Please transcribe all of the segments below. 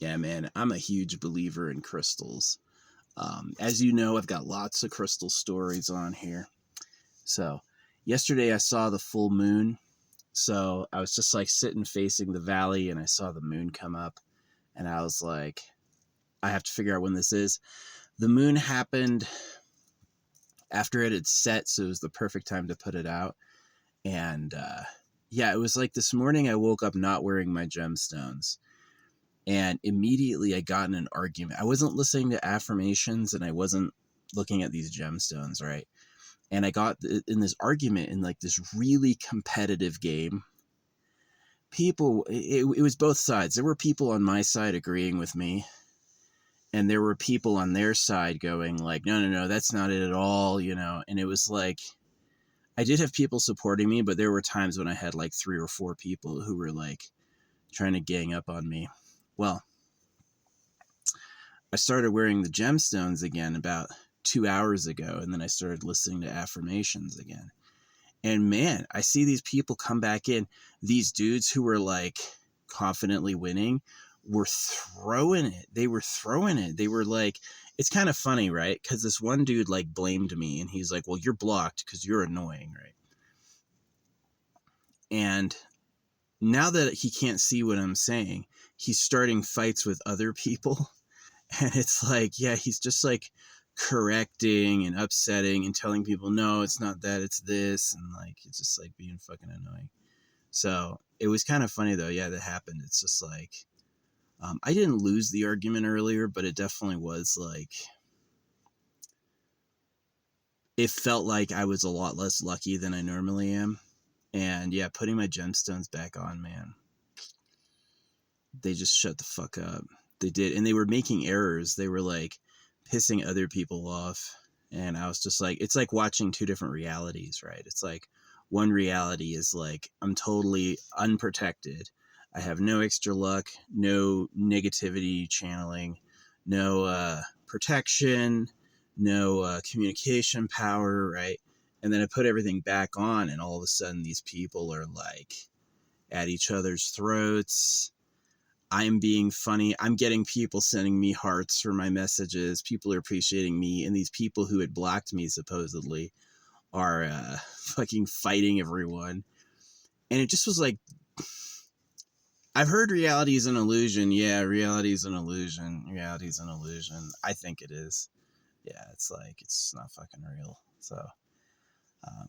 Yeah, man, I'm a huge believer in crystals. As you know, I've got lots of crystal stories on here. So, yesterday I saw the full moon. So, I was just like sitting facing the valley and I saw the moon come up. And I was like, I have to figure out when this is. The moon happened after it had set. So, it was the perfect time to put it out. And yeah, it was like this morning I woke up not wearing my gemstones. And immediately I got in an argument. I wasn't listening to affirmations and I wasn't looking at these gemstones, right? And I got in this argument in like this really competitive game. People, it was both sides. There were people on my side agreeing with me, and there were people on their side going like, no, no, no, that's not it at all, you know? And it was like, I did have people supporting me, but there were times when I had like 3 or 4 people who were like trying to gang up on me. Well, I started wearing the gemstones again about 2 hours ago, and then I started listening to affirmations again. And man, I see these people come back in. These dudes who were like confidently winning were throwing it. They were throwing it. They were like, it's kind of funny, right? Because this one dude like blamed me and he's like, well, you're blocked because you're annoying, right? And now that he can't see what I'm saying, he's starting fights with other people. And it's like, yeah, he's just like correcting and upsetting and telling people, no, it's not that, it's this. And like, it's just like being fucking annoying. So it was kind of funny though. Yeah, that happened. It's just like, I didn't lose the argument earlier, but it definitely was like, it felt like I was a lot less lucky than I normally am. And yeah, putting my gemstones back on, man, they just shut the fuck up. They did. And they were making errors. They were like pissing other people off. And I was just like, it's like watching 2 different realities, right? It's like one reality is like, I'm totally unprotected. I have no extra luck, no negativity channeling, no protection, no communication power, right? And then I put everything back on, and all of a sudden these people are like at each other's throats. I'm being funny. I'm getting people sending me hearts for my messages. People are appreciating me. And these people who had blocked me supposedly are fucking fighting everyone. And it just was like, I've heard reality is an illusion. Yeah, reality is an illusion. Reality is an illusion. I think it is. Yeah, it's like, it's not fucking real. So, um,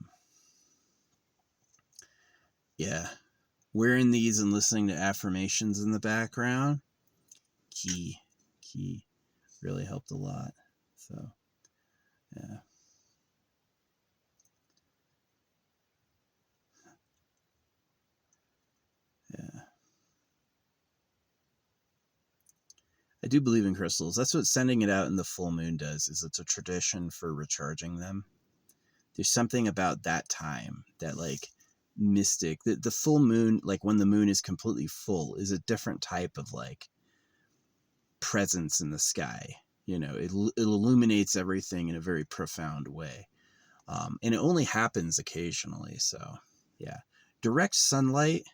yeah. Wearing these and listening to affirmations in the background, key. Really helped a lot. So, yeah. Yeah. I do believe in crystals. That's what sending it out in the full moon does, is it's a tradition for recharging them. There's something about that time that like mystic, the full moon, like when the moon is completely full, is a different type of like presence in the sky. You know, it illuminates everything in a very profound way. And it only happens occasionally. So yeah, direct sunlight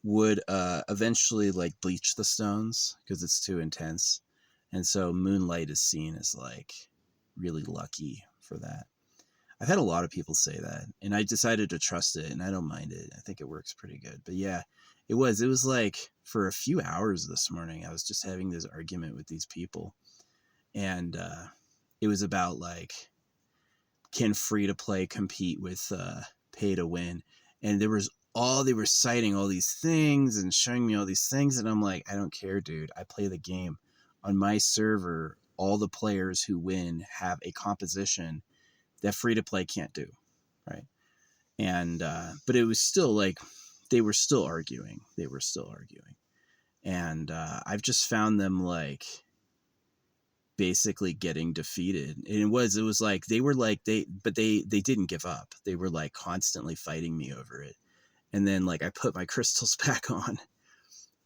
would eventually like bleach the stones because it's too intense. And so moonlight is seen as like really lucky for that. I've had a lot of people say that, and I decided to trust it, and I don't mind it. I think it works pretty good. But yeah, it was like for a few hours this morning, I was just having this argument with these people, and it was about like, can free to play compete with pay to win? And they were citing all these things and showing me all these things, and I'm like, I don't care, dude. I play the game. On my server, all the players who win have a composition that free to play can't do, right? And but it was still like, they were still arguing. And I've just found them like basically getting defeated. And it was like they were like, they didn't give up. They were like constantly fighting me over it. And then like I put my crystals back on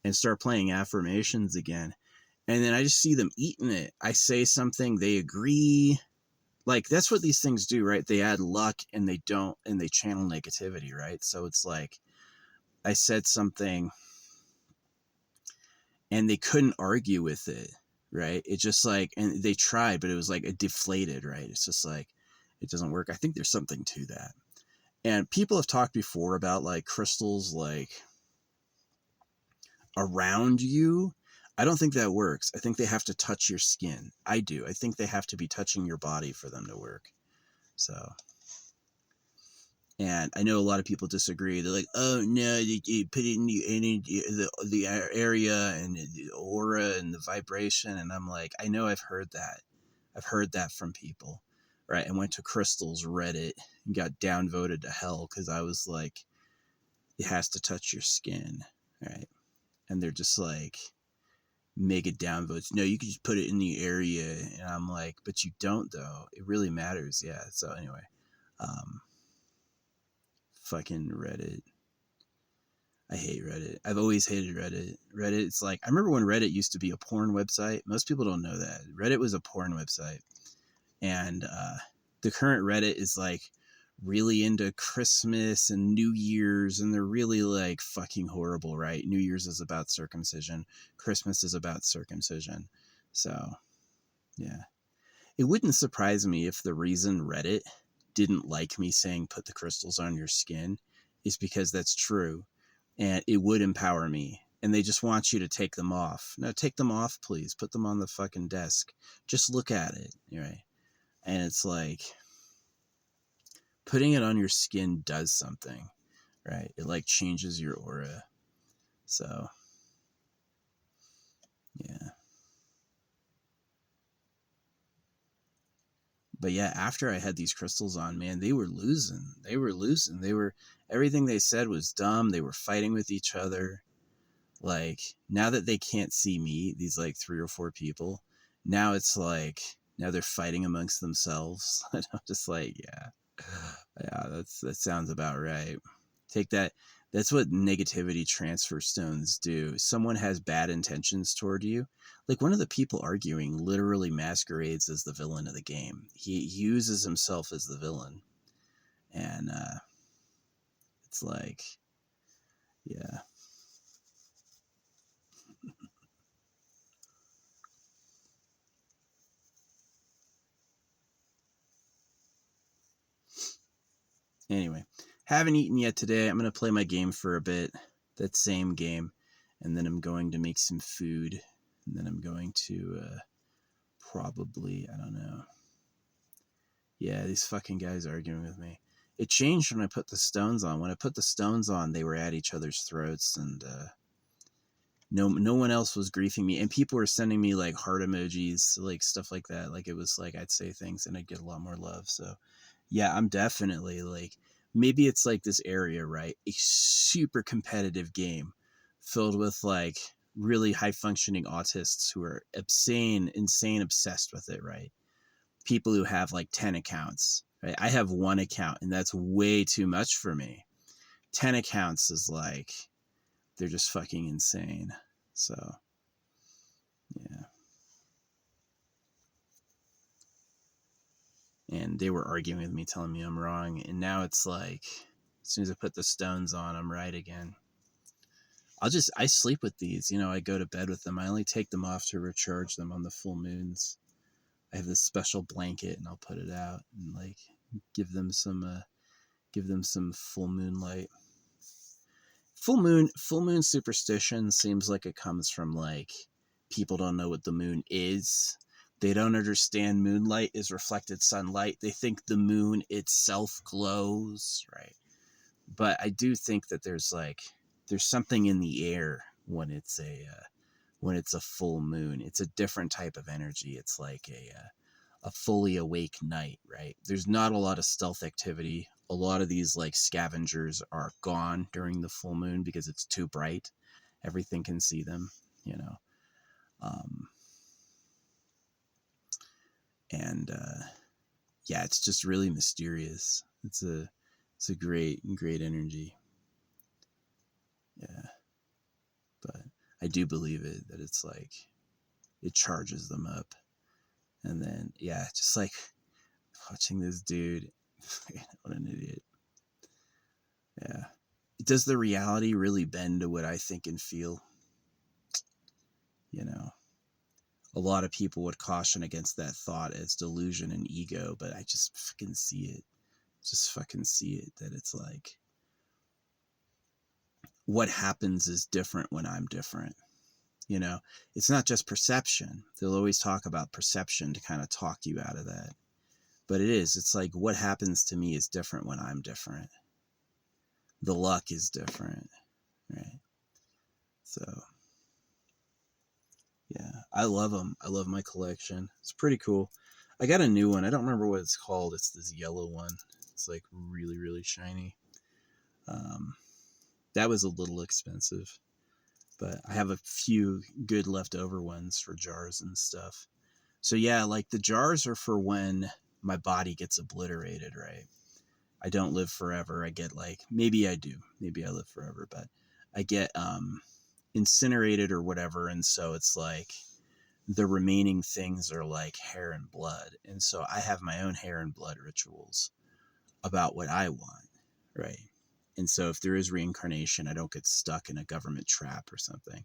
and start playing affirmations again, and then I just see them eating it. I say something, they agree. Like that's what these things do, right? They add luck, and they channel negativity, right? So it's like I said something, and they couldn't argue with it, right? It just like, and they tried, but it was like it deflated, right? It's just like, it doesn't work. I think there's something to that. And people have talked before about like crystals like around you. I don't think that works. I think they have to touch your skin. I do. I think they have to be touching your body for them to work. So, and I know a lot of people disagree. They're like, "Oh no, you put it in the energy, the area and the aura and the vibration." And I'm like, I know I've heard that. I've heard that from people, right? I went to Crystal's Reddit and got downvoted to hell because I was like, it has to touch your skin, right? And they're just like, mega downvotes. No, you can just put it in the area. And I'm like, but you don't though. It really matters. Yeah. So anyway, um, fucking Reddit. I hate Reddit. I've always hated Reddit. Reddit, it's like, I remember when Reddit used to be a porn website. Most people don't know that. Reddit was a porn website. And the current Reddit is like really into Christmas and New Year's, and they're really like fucking horrible, right? New Year's is about circumcision, Christmas is about circumcision. So, yeah. It wouldn't surprise me if the reason Reddit didn't like me saying put the crystals on your skin is because that's true and it would empower me. And they just want you to take them off. No, take them off, please. Put them on the fucking desk. Just look at it, right? And it's like putting it on your skin does something, right? It like changes your aura. So, yeah. But yeah, after I had these crystals on, man, they were losing. They were losing. They were, everything they said was dumb. They were fighting with each other. Like, now that they can't see me, these like 3 or 4 people, now it's like, now they're fighting amongst themselves. And I'm just like, yeah, that sounds about right. Take that. That's what negativity transfer stones do. Someone has bad intentions toward you. Like one of the people arguing literally masquerades as the villain of the game. He uses himself as the villain. And it's like, yeah. Anyway, haven't eaten yet today. I'm going to play my game for a bit. That same game. And then I'm going to make some food. And then I'm going to probably, I don't know. Yeah, these fucking guys arguing with me. It changed when I put the stones on. When I put the stones on, they were at each other's throats, and no one else was griefing me. And people were sending me like heart emojis, like stuff like that. Like it was like I'd say things and I'd get a lot more love. So yeah, I'm definitely like, maybe it's like this area, right? A super competitive game filled with like really high functioning autists who are insane obsessed with it, right? People who have like 10 accounts, right? I have 1 account and that's way too much for me. 10 accounts is like, they're just fucking insane. So, yeah. And they were arguing with me, telling me I'm wrong. And now it's like, as soon as I put the stones on, I'm right again. I sleep with these, I go to bed with them. I only take them off to recharge them on the full moons. I have this special blanket and I'll put it out and like give them some full moon light. Full moon superstition seems like it comes from like people don't know what the moon is. They don't understand moonlight is reflected sunlight. They think the moon itself glows, right? But I do think that there's something in the air when it's a full moon. It's a different type of energy. It's like a fully awake night, right? There's not a lot of stealth activity. A lot of these like scavengers are gone during the full moon because it's too bright. Everything can see them, you know. Um, and yeah, it's just really mysterious. It's a great energy. Yeah, but I do believe it that it's like it charges them up, and then yeah, just like watching this dude. What an idiot. Yeah. Does the reality really bend to what I think and feel? you know. A lot of people would caution against that thought as delusion and ego, but I just fucking see it. Just fucking see it, that it's like, what happens is different when I'm different. You know, it's not just perception. They'll always talk about perception to kind of talk you out of that. But it is. It's like, what happens to me is different when I'm different. The luck is different, right? So, yeah, I love them. I love my collection. It's pretty cool. I got a new one. I don't remember what it's called. It's this yellow one. It's like really, really shiny. That was a little expensive, but I have a few good leftover ones for jars and stuff. So yeah, like the jars are for when my body gets obliterated, right? I don't live forever. I get like, maybe I do. Maybe I live forever, but I get incinerated or whatever, and so it's like the remaining things are like hair and blood. And so I have my own hair and blood rituals about what I want, right? And so if there is reincarnation, I don't get stuck in a government trap or something.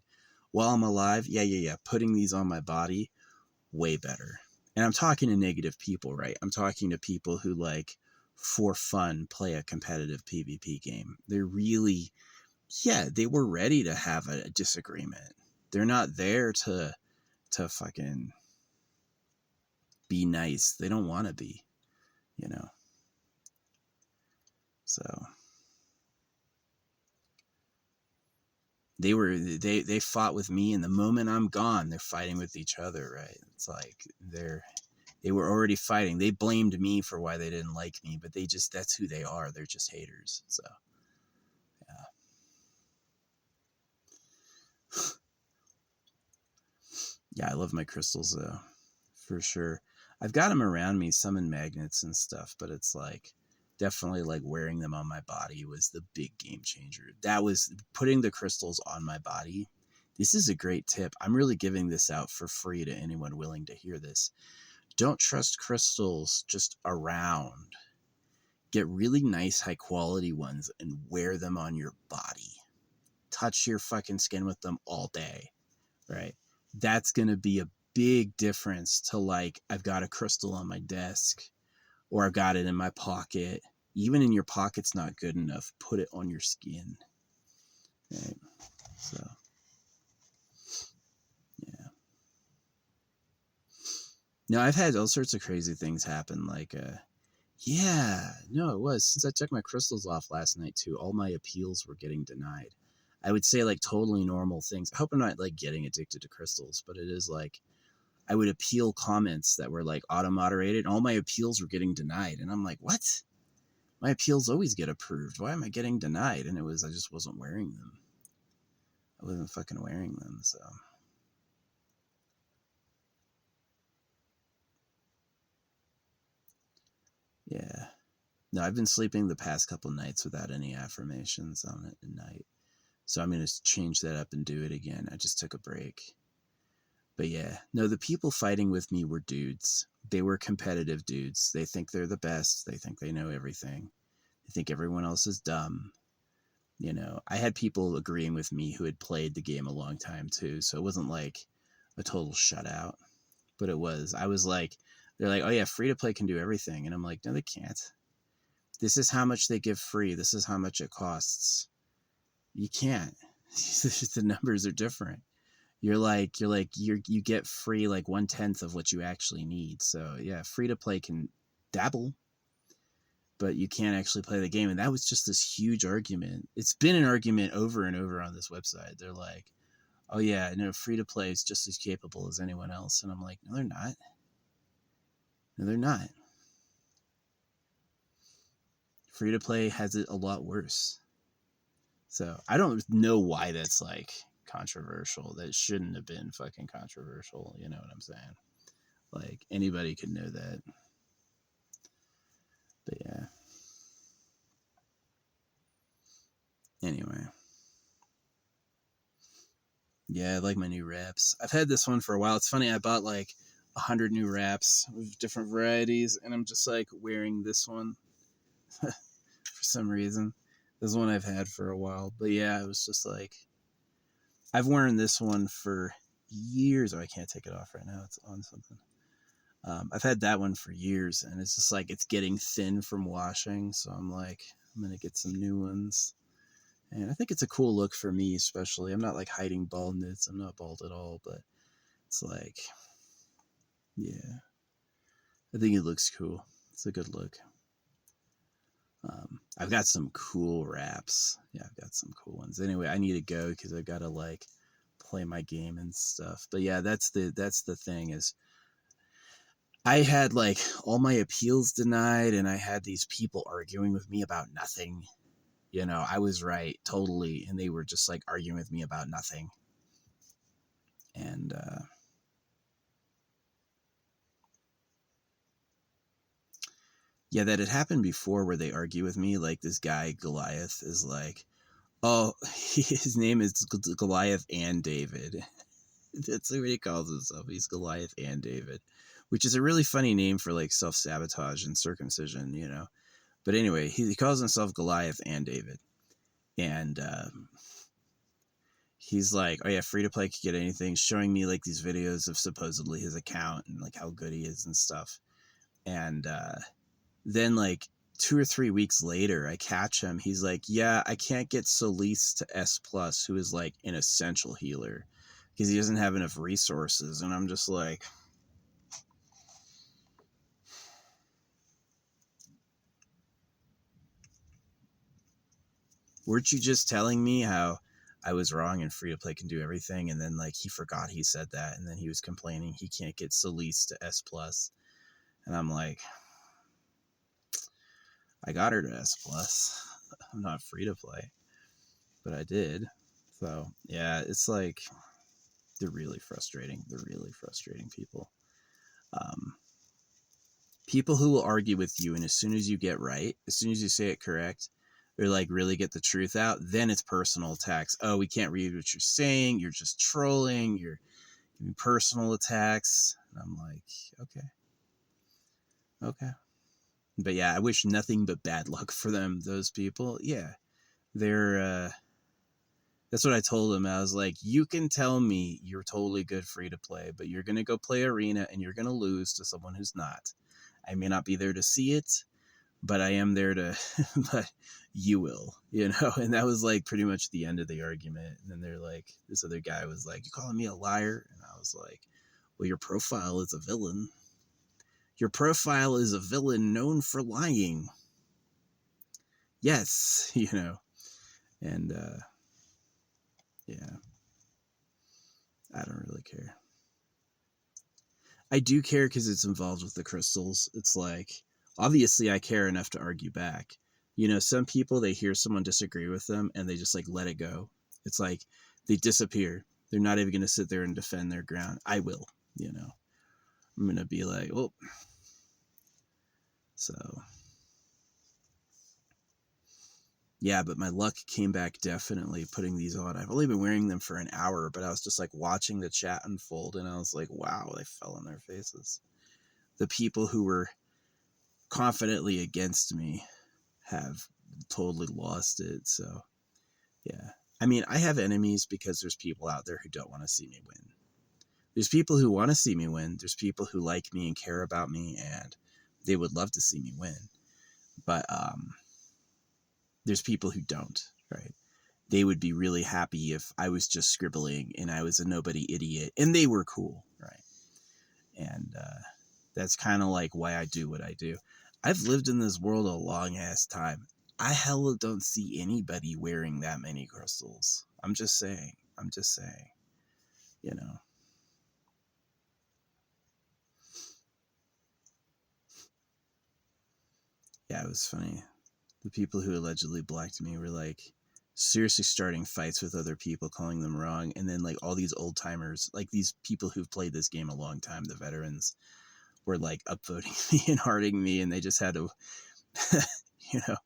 While I'm alive, yeah. Putting these on my body, way better. And I'm talking to negative people, right? I'm talking to people who like, for fun, play a competitive PvP game. They're really, yeah, they were ready to have a disagreement. They're not there to fucking be nice. They don't want to be, you know. So they fought with me, and the moment I'm gone, they're fighting with each other, right? It's like they were already fighting. They blamed me for why they didn't like me, but that's who they are. They're just haters. So yeah. Yeah, I love my crystals though, for sure. I've got them around me, some in magnets and stuff, but it's like, definitely like wearing them on my body was the big game changer. That was putting the crystals on my body. This is a great tip. I'm really giving this out for free to anyone willing to hear this. Don't trust crystals just around. Get really nice, high quality ones and wear them on your body. Touch your fucking skin with them all day, right? That's going to be a big difference to like, I've got a crystal on my desk or I've got it in my pocket. Even in your pocket's not good enough. Put it on your skin. Right? So, yeah. No, I've had all sorts of crazy things happen. Like, yeah, no, it was. Since I took my crystals off last night, too, all my appeals were getting denied. I would say, like, totally normal things. I hope I'm not, like, getting addicted to crystals, but it is like, I would appeal comments that were, like, auto-moderated. All my appeals were getting denied. And I'm like, what? My appeals always get approved. Why am I getting denied? And it was, I just wasn't wearing them. I wasn't fucking wearing them, so. Yeah. No, I've been sleeping the past couple nights without any affirmations on it at night. So I'm going to change that up and do it again. I just took a break. But yeah, no, the people fighting with me were dudes. They were competitive dudes. They think they're the best. They think they know everything. They think everyone else is dumb. You know, I had people agreeing with me who had played the game a long time too. So it wasn't like a total shutout, but I was like, they're like, oh yeah, free to play can do everything. And I'm like, no, they can't. This is how much they give free. This is how much it costs. You can't. The numbers are different. You get free like 1/10 of what you actually need. So yeah, free to play can dabble, but you can't actually play the game. And that was just this huge argument. It's been an argument over and over on this website. They're like, oh yeah, no, free to play is just as capable as anyone else. And I'm like, no, they're not. No, they're not. Free to play has it a lot worse. So I don't know why that's like controversial. That shouldn't have been fucking controversial. You know what I'm saying? Like anybody could know that. But yeah. Anyway. Yeah, I like my new wraps. I've had this one for a while. It's funny, I bought like 100 new wraps of different varieties, and I'm just like wearing this one for some reason. This is one I've had for a while. But yeah, it was just like, I've worn this one for years. Oh, I can't take it off right now. It's on something. I've had that one for years, and it's just like it's getting thin from washing. So I'm like, I'm gonna get some new ones, and I think it's a cool look for me, especially. I'm not like hiding baldness. I'm not bald at all, but it's like, yeah, I think it looks cool. It's a good look. I've got some cool wraps. Yeah, I've got some cool ones. Anyway, I need to go because I've got to like play my game and stuff. But yeah, that's the thing is I had like all my appeals denied and I had these people arguing with me about nothing. You know, I was right totally, and they were just like arguing with me about nothing. And yeah, that had happened before where they argue with me. Like this guy Goliath is like, oh, his name is Goliath and David. That's what he calls himself. He's Goliath and David, which is a really funny name for like self-sabotage and circumcision, you know. But anyway, he calls himself Goliath and David. And he's like, oh yeah, free to play could get anything, showing me like these videos of supposedly his account and like how good he is and stuff. And then like 2 or 3 weeks later, I catch him. He's like, yeah, I can't get Solis to S plus, who is like an essential healer, because he doesn't have enough resources. And I'm just like, weren't you just telling me how I was wrong and free to play can do everything? And then like he forgot he said that, and then he was complaining he can't get Solis to S plus. And I'm like, I got her to S plus. I'm not free to play, but I did. So yeah, it's like they're really frustrating. They're really frustrating people. Um, People who will argue with you, and as soon as you get right, as soon as you say it correct, or like really get the truth out, then it's personal attacks. Oh, we can't read what you're saying. You're just trolling. You're giving personal attacks. And I'm like, okay. But yeah, I wish nothing but bad luck for them. Those people, yeah, they're. That's what I told him. I was like, you can tell me you're totally good free to play, but you're gonna go play arena and you're gonna lose to someone who's not. I may not be there to see it, but I am there to, but you will, you know? And that was like pretty much the end of the argument. And then they're like, this other guy was like, you calling me a liar? And I was like, well, your profile is a villain. Your profile is a villain known for lying. Yes, you know? And, yeah, I don't really care. I do care because it's involved with the crystals. It's like, obviously, I care enough to argue back. You know, some people, they hear someone disagree with them and they just like let it go. It's like they disappear. They're not even going to sit there and defend their ground. I will, you know. I'm going to be like, oh, so. Yeah, but my luck came back definitely putting these on. I've only been wearing them for an hour, but I was just like watching the chat unfold and I was like, wow, they fell on their faces. The people who were confidently against me have totally lost it. So, yeah. I mean, I have enemies because there's people out there who don't want to see me win. There's people who want to see me win. There's people who like me and care about me and they would love to see me win. But there's people who don't, right? They would be really happy if I was just scribbling and I was a nobody idiot and they were cool, right? And that's kind of like why I do what I do. I've lived in this world a long ass time. I hella don't see anybody wearing that many crystals. I'm just saying. You know. Yeah, it was funny. The people who allegedly blocked me were like seriously starting fights with other people, calling them wrong, and then like all these old timers, like these people who've played this game a long time, the veterans, were like upvoting me and hearting me, and they just had to, you know,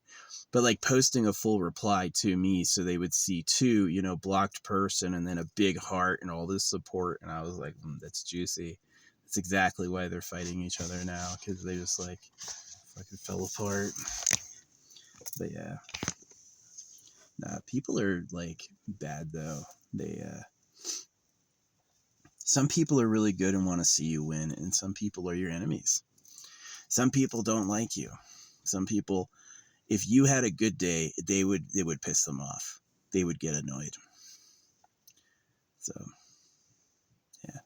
but like posting a full reply to me so they would see two, you know, blocked person and then a big heart and all this support. And I was like, that's juicy. That's exactly why they're fighting each other now, because they just like fucking fell apart. But yeah, nah, people are like bad though. They Some people are really good and want to see you win, and some people are your enemies. Some people don't like you. Some people, if you had a good day, it would piss them off. They would get annoyed. So, yeah.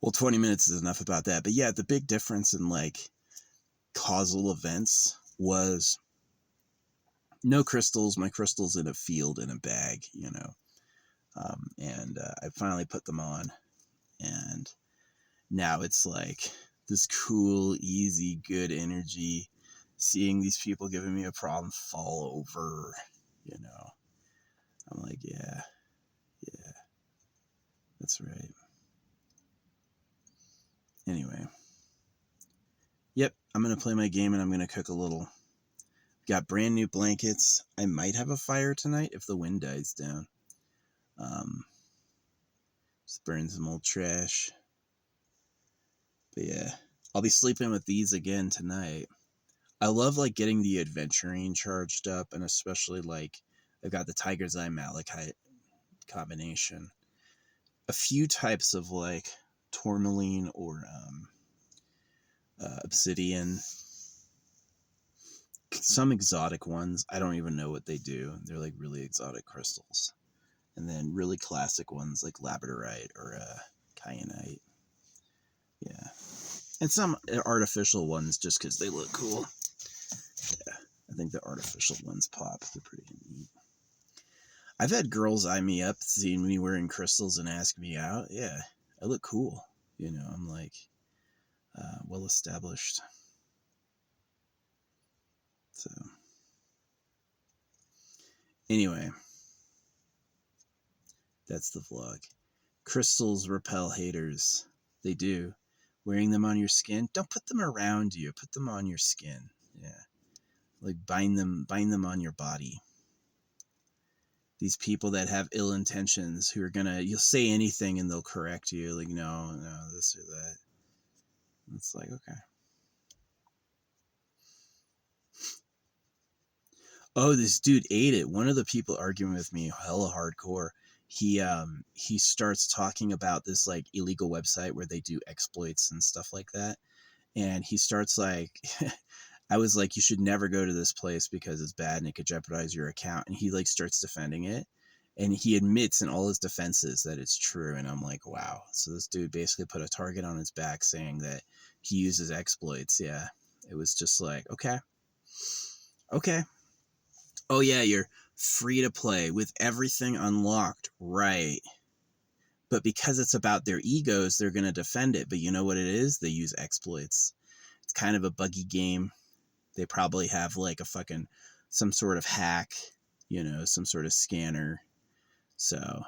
Well, 20 minutes is enough about that. But yeah, the big difference in like causal events was no crystals. My crystals in a field in a bag, and I finally put them on, and now it's like this cool, easy, good energy. Seeing these people giving me a problem fall over, I'm like, yeah, that's right. Anyway, yep, I'm gonna play my game and I'm gonna cook a little. Got brand new blankets. I might have a fire tonight if the wind dies down. Just burn some old trash. But yeah, I'll be sleeping with these again tonight. I love like getting the adventuring charged up, and especially like I've got the Tiger's Eye Malachite combination. A few types of like tourmaline or obsidian. Some exotic ones. I don't even know what they do. They're like really exotic crystals. And then really classic ones like labradorite or kyanite. Yeah. And some artificial ones just because they look cool. Yeah. I think the artificial ones pop. They're pretty neat. I've had girls eye me up, seeing me wearing crystals and ask me out. Yeah, I look cool. I'm like well established. So anyway, that's the vlog. Crystals repel haters. They do. Wearing them on your skin, don't put them around you. Put them on your skin. Yeah, like bind them on your body. These people that have ill intentions, who are you'll say anything and they'll correct you. Like, no, this or that. It's like, okay. Oh, this dude ate it. One of the people arguing with me, hella hardcore, he starts talking about this like illegal website where they do exploits and stuff like that. And he starts like I was like, you should never go to this place because it's bad and it could jeopardize your account. And he like starts defending it. And he admits in all his defenses that it's true. And I'm like, wow. So this dude basically put a target on his back saying that he uses exploits. Yeah. It was just like, okay. Okay. Oh, yeah, you're free to play with everything unlocked. Right. But because it's about their egos, they're going to defend it. But you know what it is? They use exploits. It's kind of a buggy game. They probably have like some sort of hack, some sort of scanner. So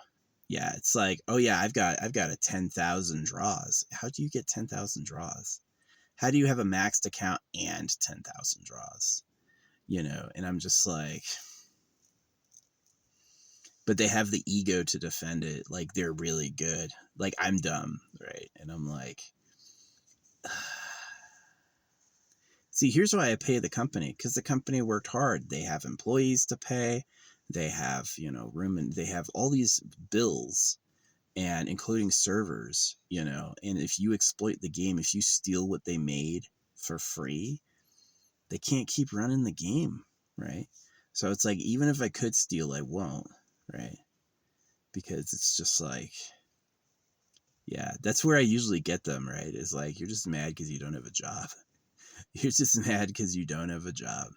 yeah, it's like, oh yeah, I've got a 10,000 draws. How do you get 10,000 draws? How do you have a maxed account and 10,000 draws? And I'm just like, but they have the ego to defend it. Like they're really good. Like I'm dumb, right? And I'm like, see, here's why I pay the company, because the company worked hard. They have employees to pay. They have, room, and they have all these bills, and including servers, and if you exploit the game, if you steal what they made for free, they can't keep running the game, right? So it's like, even if I could steal, I won't, right? Because it's just like, yeah, that's where I usually get them, right? Is like, you're just mad because you don't have a job. You're just mad because you don't have a job.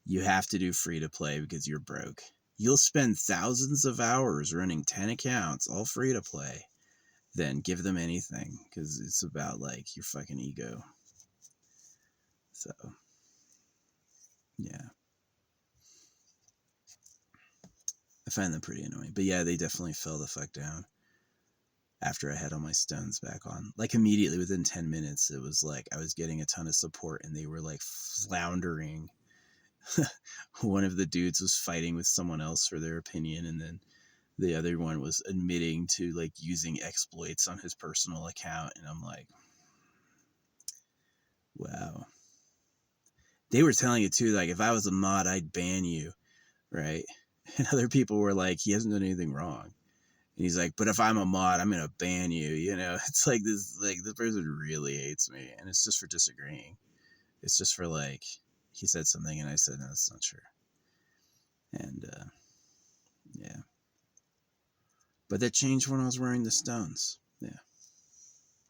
You have to do free to play because you're broke. You'll spend thousands of hours running 10 accounts, all free to play. Then give them anything, because it's about like your fucking ego. So, yeah. I find them pretty annoying. But yeah, they definitely fell the fuck down after I had all my stones back on. Like immediately within 10 minutes, it was like I was getting a ton of support and they were like floundering. One of the dudes was fighting with someone else for their opinion, and then the other one was admitting to like using exploits on his personal account. And I'm like, wow. They were telling it too, like if I was a mod, I'd ban you, right? And other people were like, he hasn't done anything wrong. And he's like, but if I'm a mod, I'm gonna ban you. You know, it's like this person really hates me, and it's just for disagreeing. It's just for like, he said something and I said, no, that's not true. And yeah, but that changed when I was wearing the Stones. Yeah.